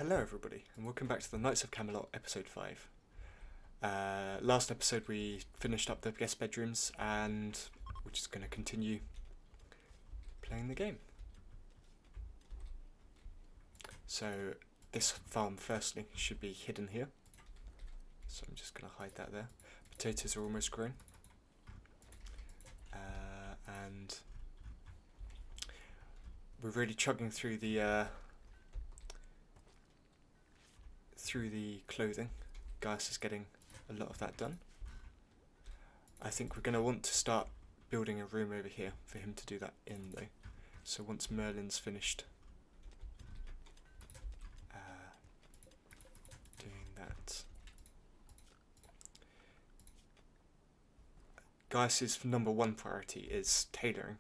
Hello everybody, and welcome back to the Knights of Camelot episode 5. Last episode we finished up the guest bedrooms, and we're just going to continue playing the game. So this farm firstly should be hidden here, so I'm just going to hide that there. Potatoes are almost grown, and we're really chugging through the clothing. Gaius is getting a lot of that done. I think we're going to want to start building a room over here for him to do that in though. So once Merlin's finished doing that. Gaius's number one priority is tailoring.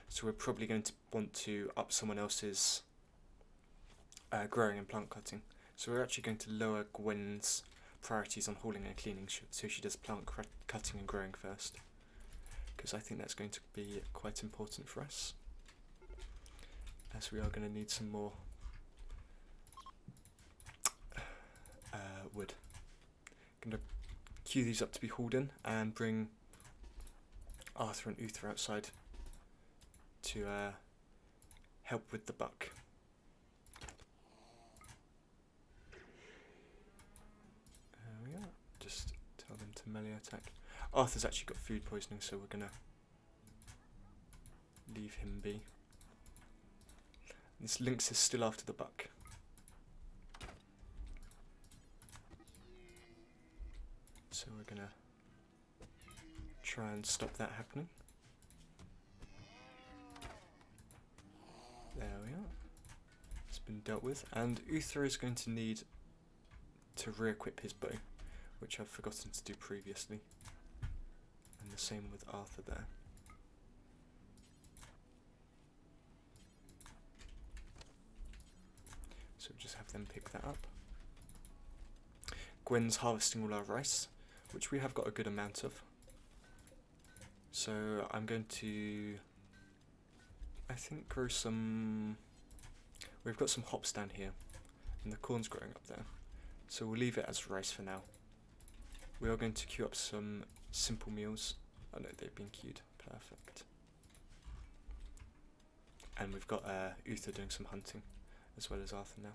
So we're probably going to want to up someone else's growing and plant cutting. So we're actually going to lower Gwen's priorities on hauling and cleaning, so she does plant cutting and growing first, because I think that's going to be quite important for us, as we are going to need some more wood. I'm going to queue these up to be hauled in and bring Arthur and Uther outside to help with the buck. Just tell them to melee attack. Arthur's actually got food poisoning, so we're gonna leave him be. This lynx is still after the buck. So we're gonna try and stop that happening. There we are. It's been dealt with. And Uther is going to need to re-equip his bow, which I've forgotten to do previously, and the same with Arthur there. So just have them pick that up. Gwen's harvesting all our rice, which we have got a good amount of. So I'm going to, I think, grow some. We've got some hops down here, and the corn's growing up there. So we'll leave it as rice for now. We are going to queue up some simple meals. Oh no, they've been queued. Perfect. And we've got Uther doing some hunting, as well as Arthur now.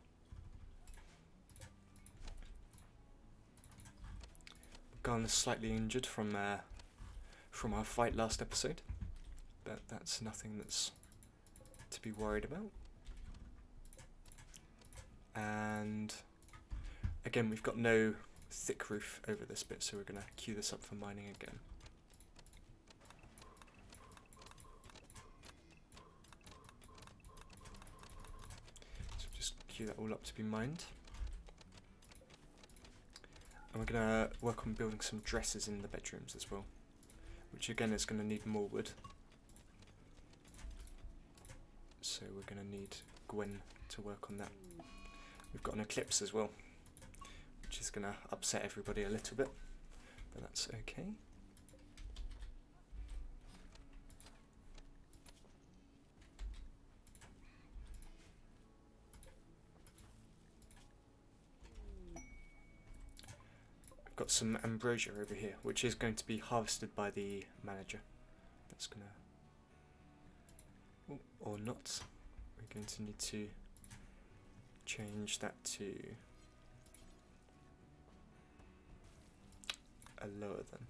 Garner's slightly injured from our fight last episode, but that's nothing that's to be worried about. And again, we've got no thick roof over this bit, so we're going to queue this up for mining again. So just queue that all up to be mined. And we're going to work on building some dressers in the bedrooms as well, which again is going to need more wood. So we're going to need Gwen to work on that. We've got an eclipse as well, which is going to upset everybody a little bit, but that's okay. I've got some ambrosia over here, which is going to be harvested by the manager. That's going to, or not. We're going to need to change that to a lower than,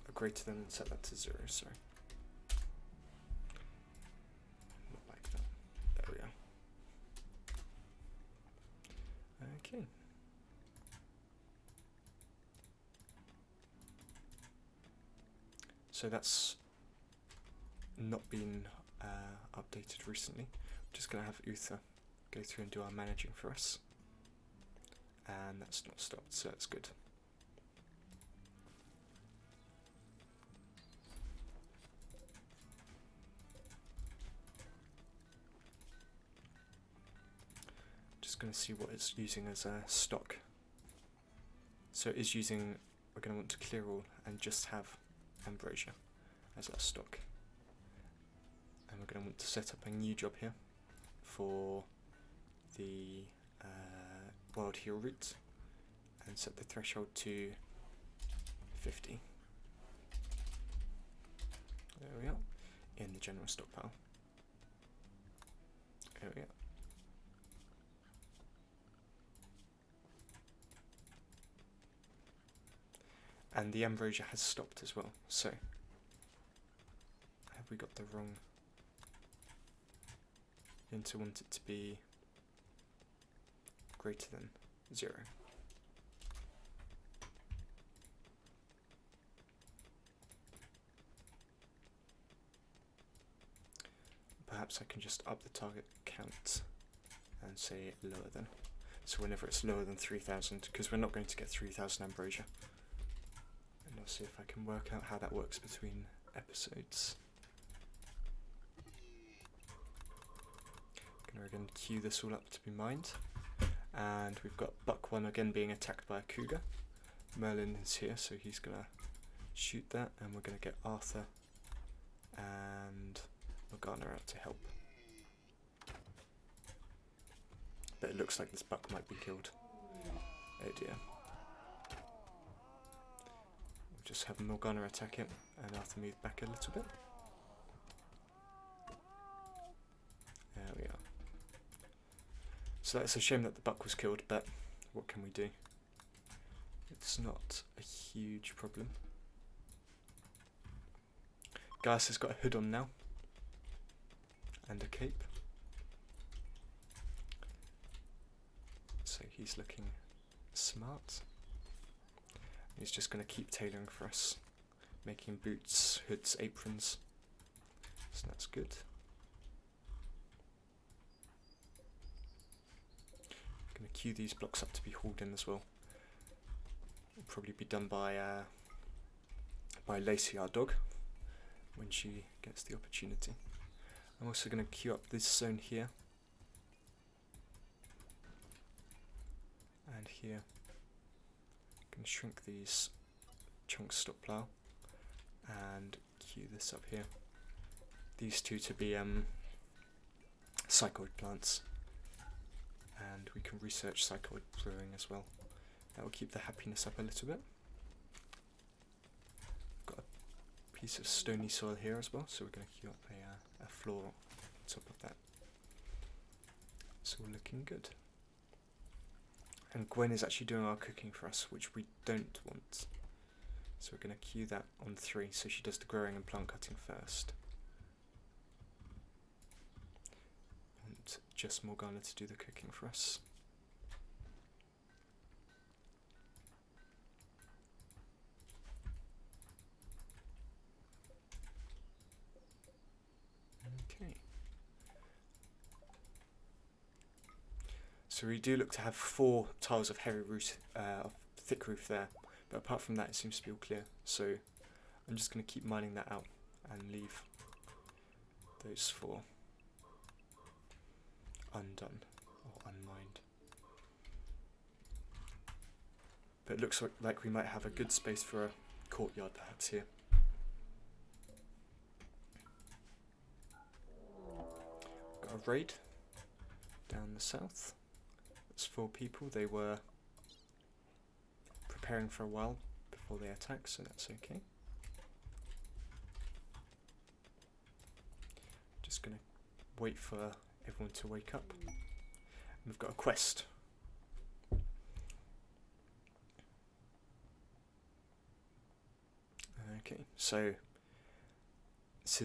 a greater than, and set that to 0, sorry. Not like that. There we are. Okay. So that's not been updated recently. I'm just going to have Uther go through and do our managing for us. And that's not stopped, so that's good. Just going to see what it's using as a stock. So it is using, we're going to want to clear all and just have ambrosia as our stock. And we're going to want to set up a new job here for the wild heal route and set the threshold to 50. There we are, in the general stockpile. There we are. And the ambrosia has stopped as well, so have we got the wrong? Going to want it to be greater than 0. Perhaps I can just up the target count and say lower than. So whenever it's lower than 3,000, because we're not going to get 3,000 ambrosia. And I'll see if I can work out how that works between episodes. I'm going to again queue this all up to be mined. And we've got Buck 1 again being attacked by a cougar. Merlin is here, so he's going to shoot that, and we're going to get Arthur and Morgana out to help. But it looks like this buck might be killed. Oh dear. We'll just have Morgana attack him and Arthur move back a little bit. There we are. So that's a shame that the buck was killed, but what can we do? It's not a huge problem. Gaius has got a hood on now. And a cape. So he's looking smart. He's just going to keep tailoring for us, making boots, hoods, aprons. So that's good. Going to queue these blocks up to be hauled in as well. Will probably be done by Lacey, our dog, when she gets the opportunity. I'm also going to queue up this zone here and here. Going to shrink these chunks stockpile and queue this up here. These two to be psychoid plants, and we can research psychoid brewing as well. That will keep the happiness up a little bit. Got a piece of stony soil here as well, so we're going to queue up a floor on top of that. It's all looking good. And Gwen is actually doing our cooking for us, which we don't want. So we're going to queue that on 3, so she does the growing and plant cutting first. And just Morgana to do the cooking for us. Okay. So we do look to have 4 tiles of heavy roof, of thick roof there, but apart from that it seems to be all clear. So I'm just going to keep mining that out and leave those 4 undone or unmined. But it looks like we might have a good space for a courtyard perhaps here. Got a raid down the south. That's 4 people. They were preparing for a while before they attack, so that's okay. Just gonna wait for everyone to wake up. And we've got a quest. Okay, so this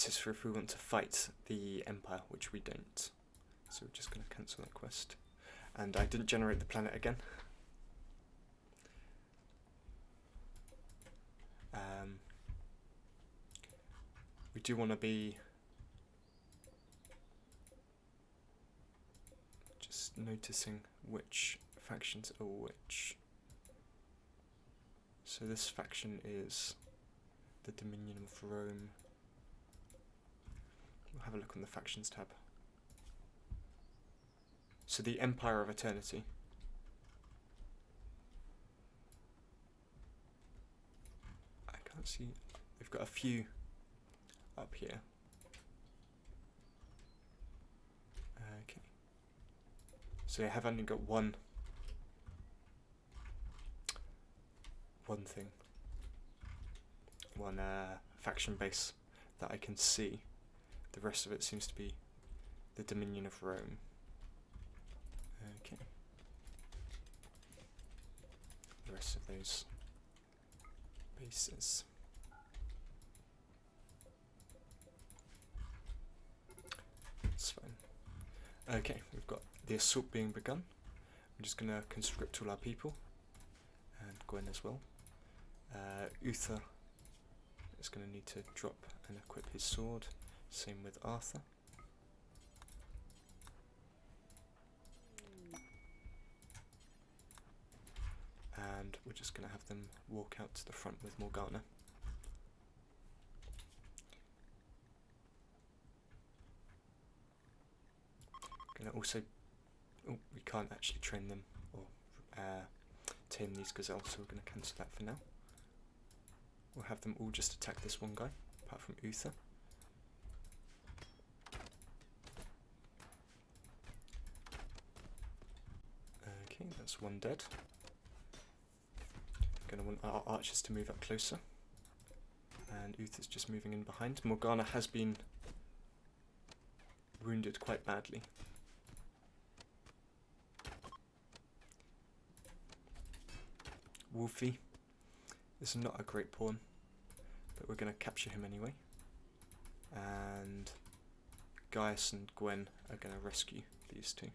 is for if we want to fight the Empire, which we don't. So we're just going to cancel that quest. And I didn't generate the planet again. We do want to be just noticing which factions are which. So this faction is the Dominion of Rome. We'll have a look on the factions tab. So the Empire of Eternity. I can't see. They've got a few up here. So they have only got one thing, one faction base that I can see. The rest of it seems to be the Dominion of Rome. Okay. The rest of those bases. That's fine. Okay, we've got the assault being begun. I'm just going to conscript all our people, and Gwen as well. Uther is going to need to drop and equip his sword. Same with Arthur. And we're just going to have them walk out to the front with Morgana. Going to also... Oh, we can't actually train them or tame these gazelles, so we're going to cancel that for now. We'll have them all just attack this one guy, apart from Uther. Okay, that's one dead. Going to want our archers to move up closer. And Uther's just moving in behind. Morgana has been wounded quite badly. Wolfie is not a great pawn, but we're going to capture him anyway. And Gaius and Gwen are going to rescue these two.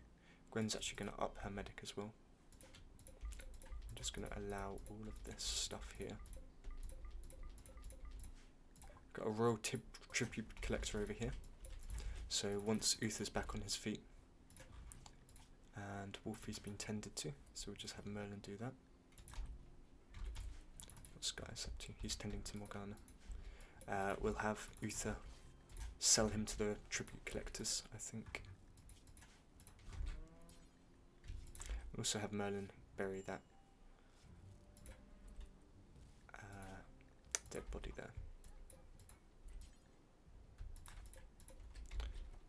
Gwen's actually going to up her medic as well. I'm just going to allow all of this stuff here. Got a royal tribute collector over here. So once Uther's back on his feet, and Wolfie's been tended to, so we'll just have Merlin do that. What's Gaius up to? He's tending to Morgana. We'll have Uther sell him to the tribute collectors, I think. We'll also have Merlin bury that dead body there.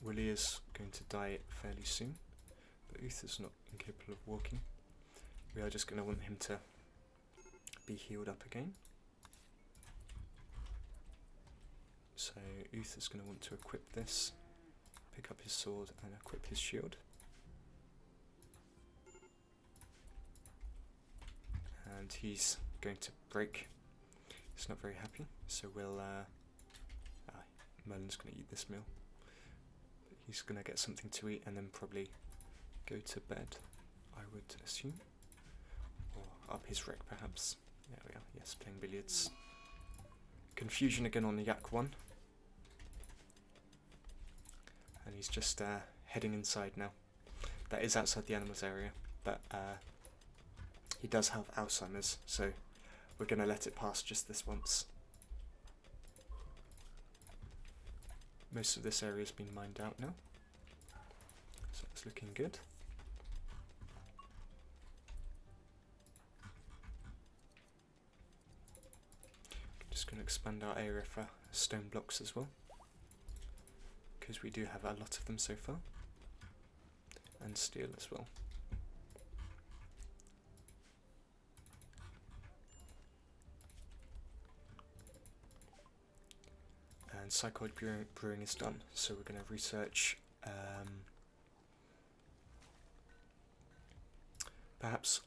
Willie is going to die fairly soon, but Uther's not incapable of walking. We are just going to want him to be healed up again. So Uther's going to want to equip this, pick up his sword and equip his shield. And he's going to break. He's not very happy, so we'll... Merlin's going to eat this meal. He's going to get something to eat and then probably go to bed, I would assume. Or up his wreck, perhaps. There we are, yes, playing billiards. Confusion again on the Yak 1. And he's just heading inside now. That is outside the animals area, but he does have Alzheimer's, so we're going to let it pass just this once. Most of this area has been mined out now, so it's looking good. Just going to expand our area for stone blocks as well, because we do have a lot of them so far, and steel as well. And Psychoid brewing is done, so we're going to research perhaps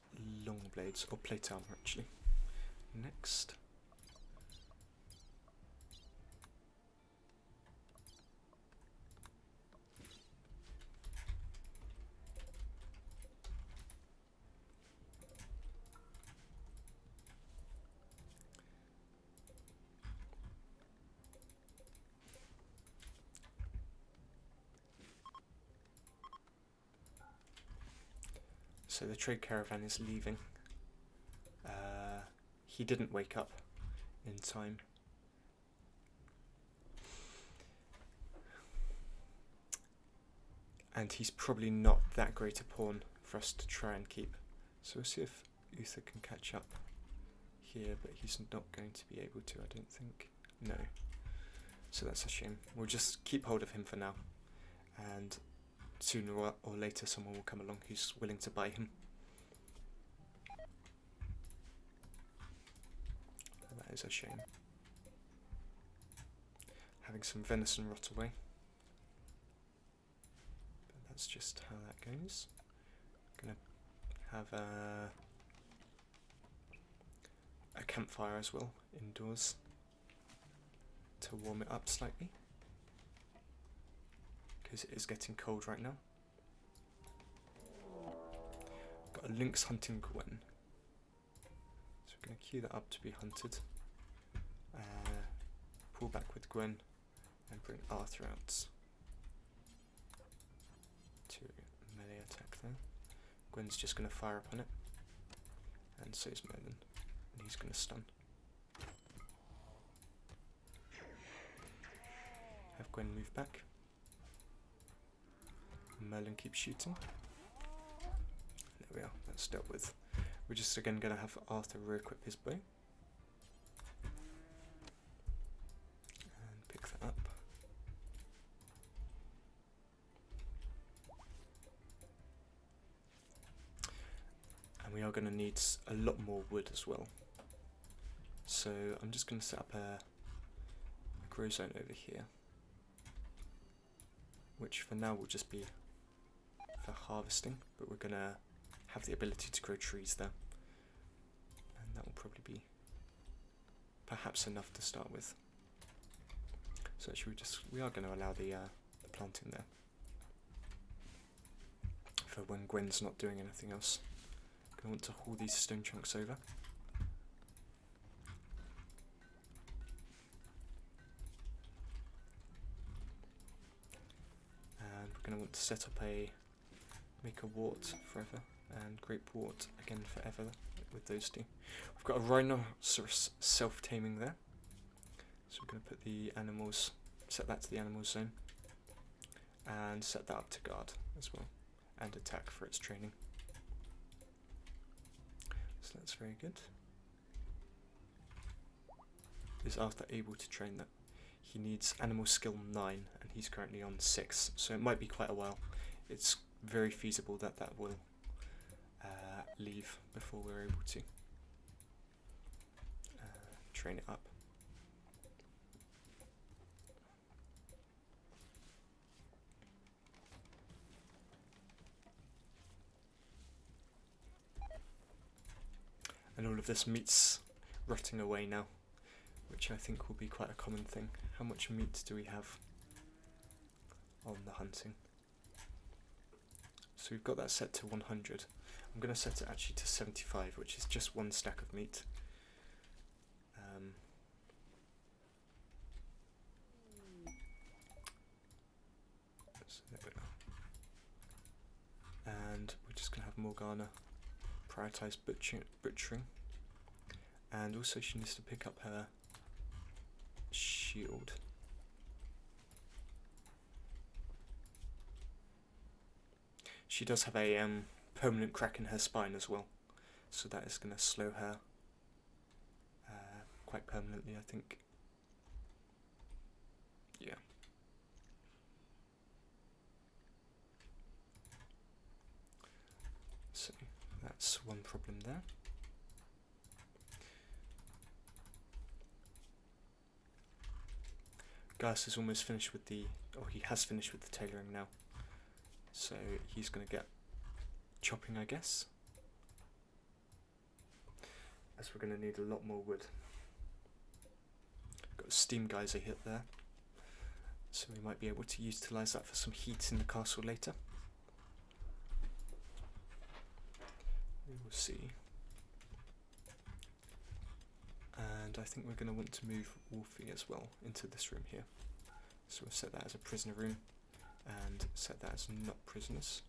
long blades or plate armor actually next. So the trade caravan is leaving. He didn't wake up in time. And he's probably not that great a pawn for us to try and keep. So we'll see if Uther can catch up here, but he's not going to be able to, I don't think. No. So that's a shame. We'll just keep hold of him for now. And sooner or later someone will come along who's willing to buy him. That is a shame. Having some venison rot away. But that's just how that goes. Gonna have a campfire as well indoors to warm it up slightly, because it is getting cold right now. Got a lynx hunting Gwen, so we're going to queue that up to be hunted. Pull back with Gwen and bring Arthur out to melee attack there. Gwen's just going to fire up on it, and so is Merlin, and he's going to stun. Have Gwen move back. Merlin keeps shooting. There we are, that's dealt with. We're just again going to have Arthur re-equip his bow. And pick that up. And we are going to need a lot more wood as well. So I'm just going to set up a grow zone over here, which for now will just be for harvesting, but we're going to have the ability to grow trees there, and that will probably be perhaps enough to start with. So actually we are going to allow the planting there for when Gwen's not doing anything else. Going to want to haul these stone chunks over. Going to want to set up make a wart forever and grape wart again forever with those two. We've got a rhinoceros self-taming there, so we're going to put the animals, set that to the animal zone, and set that up to guard as well, and attack for its training. So that's very good. Is Arthur able to train that? He needs animal skill 9, and he's currently on 6, so it might be quite a while. It's very feasible that that will leave before we're able to train it up. And all of this meat's rotting away now, which I think will be quite a common thing. How much meat do we have on the hunting? So we've got that set to 100. I'm going to set it actually to 75, which is just one stack of meat. So there we are. And we're just going to have Morgana prioritise butchering. And also she needs to pick up her shield. She does have a permanent crack in her spine as well, so that is going to slow her quite permanently, I think. Yeah. So that's one problem there. Gus is almost finished with he has finished with the tailoring now. So he's going to get chopping, I guess, as we're going to need a lot more wood. Got a steam geyser hit there, so we might be able to utilise that for some heat in the castle later. We will see. And I think we're going to want to move Wolfie as well into this room here. So we'll set that as a prisoner room and set that as not prisoners.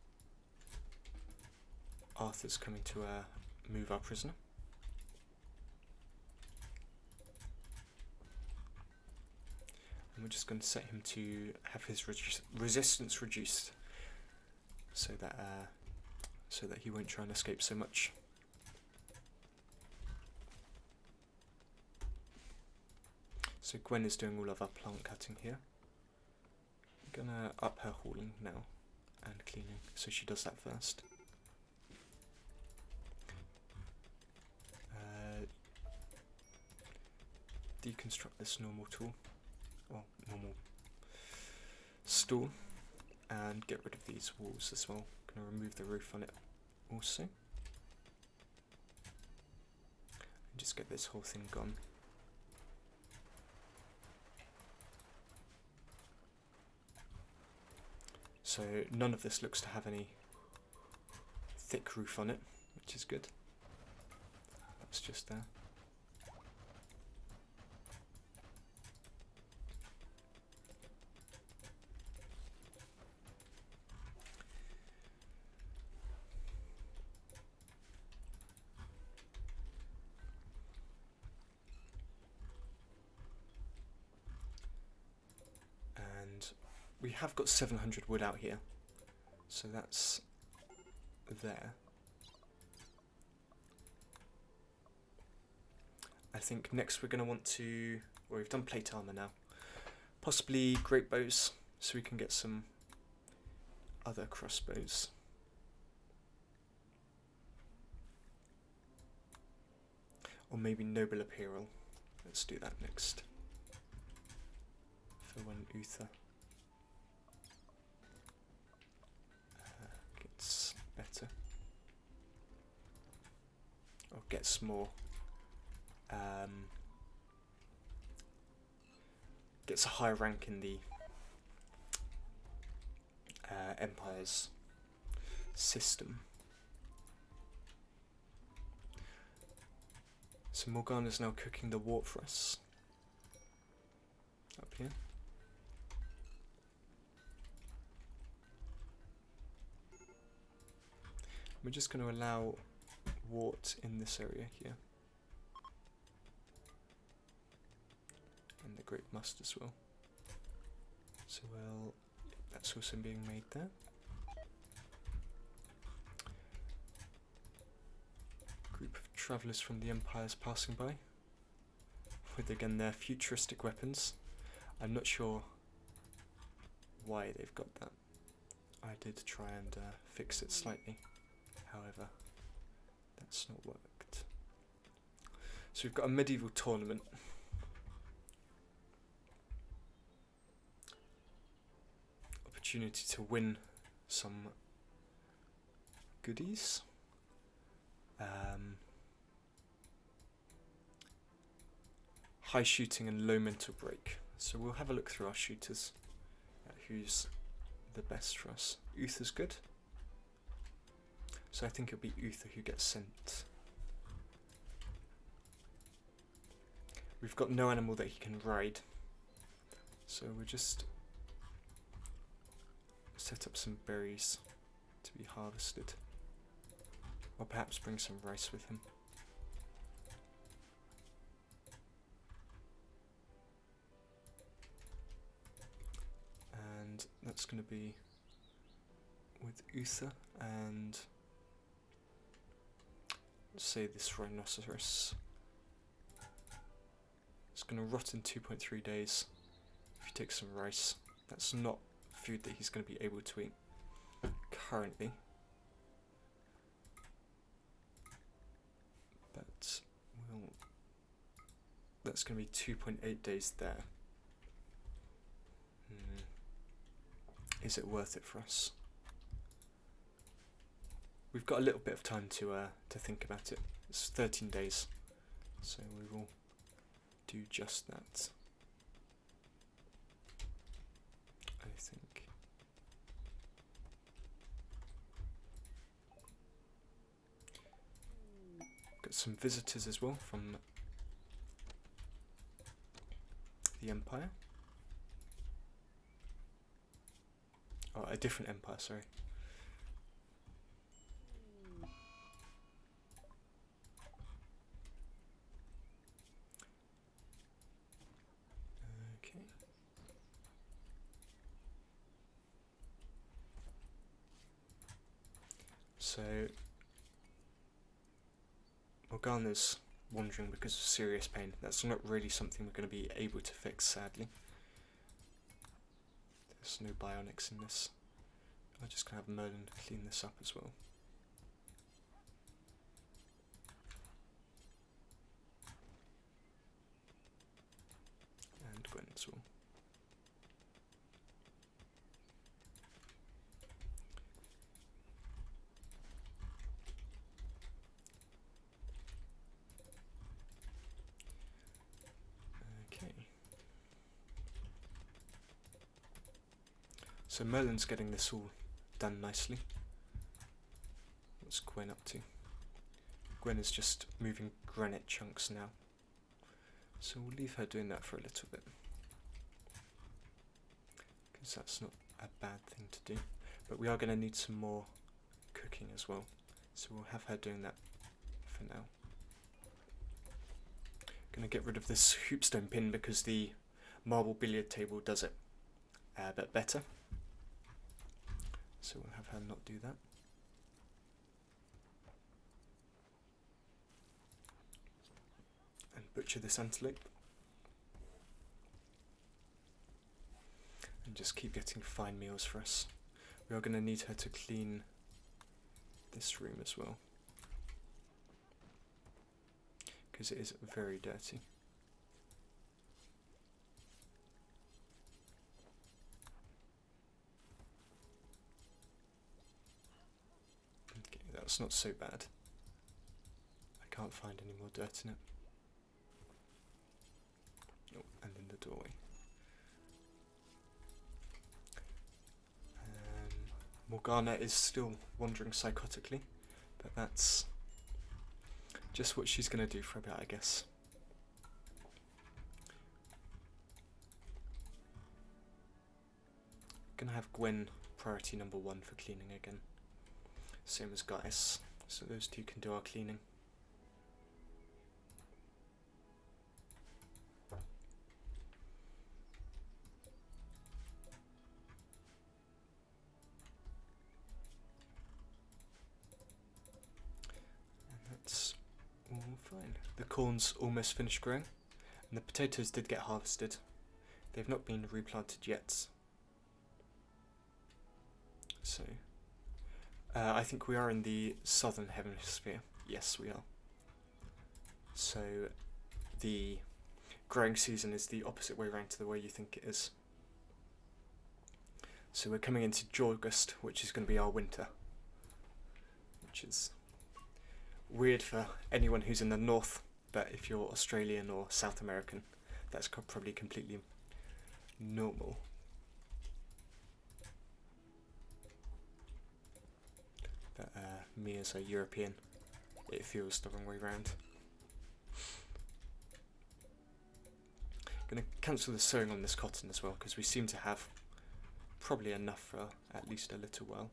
Arthur's coming to move our prisoner. And we're just going to set him to have his resistance reduced, so that he won't try and escape so much. So Gwen is doing all of our plant cutting here. I'm gonna up her hauling now and cleaning, so she does that first. Deconstruct this normal tool, or normal stool, and get rid of these walls as well. Going to remove the roof on it also. And just get this whole thing gone. So none of this looks to have any thick roof on it, which is good. That's just there. We have got 700 wood out here, so that's there. I think next we're going to want to, well, we've done plate armor now, possibly great bows, so we can get some other crossbows. Or maybe noble apparel. Let's do that next. For when Uther gets better, or gets more, gets a higher rank in the Empire's system. So Morgana's now cooking the wort for us up here. We're just going to allow wort in this area here. And the grape must as well. So well, that's also being made there. Group of travellers from the Empire's passing by, with again their futuristic weapons. I'm not sure why they've got that. I did try and fix it slightly. However, that's not worked. So we've got a medieval tournament. Opportunity to win some goodies. High shooting and low mental break. So we'll have a look through our shooters at who's the best for us. Uther's good. So I think it'll be Uther who gets sent. We've got no animal that he can ride, so we'll just set up some berries to be harvested, or perhaps bring some rice with him. And that's going to be with Uther and, say, this rhinoceros. It's going to rot in 2.3 days if you take some rice. That's not food that he's going to be able to eat currently. But that's going to be 2.8 days there. Is it worth it for us? We've got a little bit of time to think about it. It's 13 days, so we will do just that, I think. Got some visitors as well from the Empire. Oh, a different empire, sorry. Okay. So Morgana's wandering because of serious pain. That's not really something we're going to be able to fix, sadly. There's no bionics in this. I'm just going to have Merlin clean this up as well. And Gwen as well. So Merlin's getting this all done nicely. What's Gwen up to? Gwen is just moving granite chunks now. So we'll leave her doing that for a little bit, because that's not a bad thing to do. But we are going to need some more cooking as well. So we'll have her doing that for now. Going to get rid of this hoopstone pin because the marble billiard table does it a bit better. So we'll have her not do that. And butcher this antelope. And just keep getting fine meals for us. We are going to need her to clean this room as well, because it is very dirty. Okay, that's not so bad. I can't find any more dirt in it. Oh, and in the doorway. Morgana is still wandering psychotically, but that's just what she's going to do for a bit, I guess. Gonna have Gwen priority number 1 for cleaning again, same as Gaius, so those two can do our cleaning. Fine. The corn's almost finished growing, and the potatoes did get harvested. They've not been replanted yet. So, I think we are in the southern hemisphere. Yes, we are. So, the growing season is the opposite way around to the way you think it is. So we're coming into August, which is going to be our winter, which is weird for anyone who's in the north, but if you're Australian or South American, that's probably completely normal. But me as a European, it feels the wrong way round. Gonna cancel the sewing on this cotton as well, because we seem to have probably enough for at least a little while.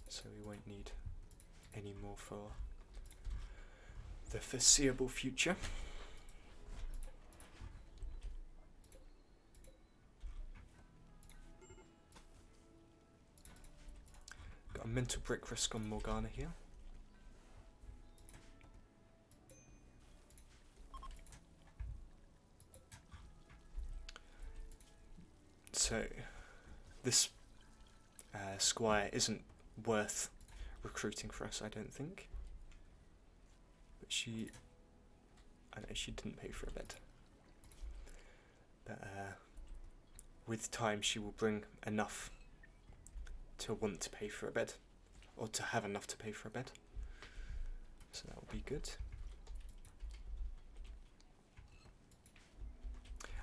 So we won't need any more for the foreseeable future. Got a mental brick risk on Morgana here. So this squire isn't worth recruiting for us, I don't think. But I know she didn't pay for a bed. But with time she will bring enough to want to pay for a bed, or to have enough to pay for a bed. So that will be good.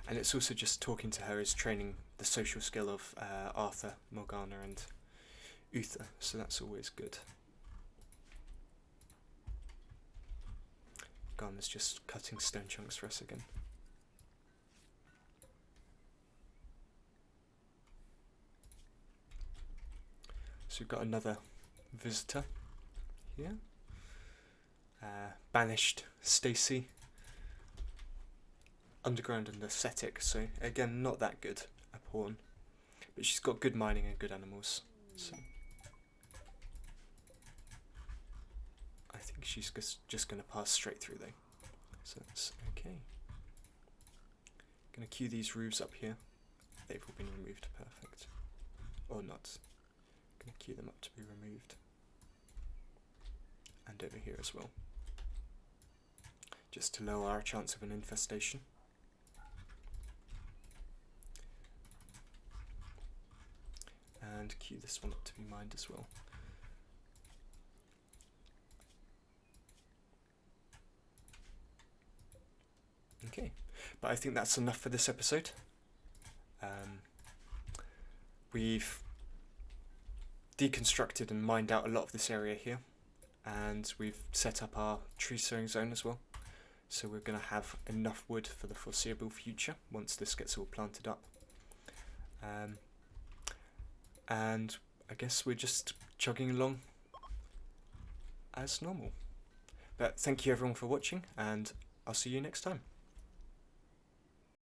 And it's also just talking to her is training the social skill of Arthur, Morgana and Uther, so that's always good. Morgana's just cutting stone chunks for us again. So we've got another visitor here. Banished Stacy. Underground and ascetic, so again not that good a pawn, but she's got good mining and good animals, so I think she's just going to pass straight through though, so that's okay. Going to queue these roofs up here they've all been removed. Perfect. Or not. Going to queue them up to be removed. And over here as well. Just to lower our chance of an infestation. And queue this one up to be mined as well. Okay, but I think that's enough for this episode. We've deconstructed and mined out a lot of this area here, and we've set up our tree sowing zone as well. So we're going to have enough wood for the foreseeable future once this gets all planted up. And I guess we're just chugging along as normal. But thank you everyone for watching, and I'll see you next time.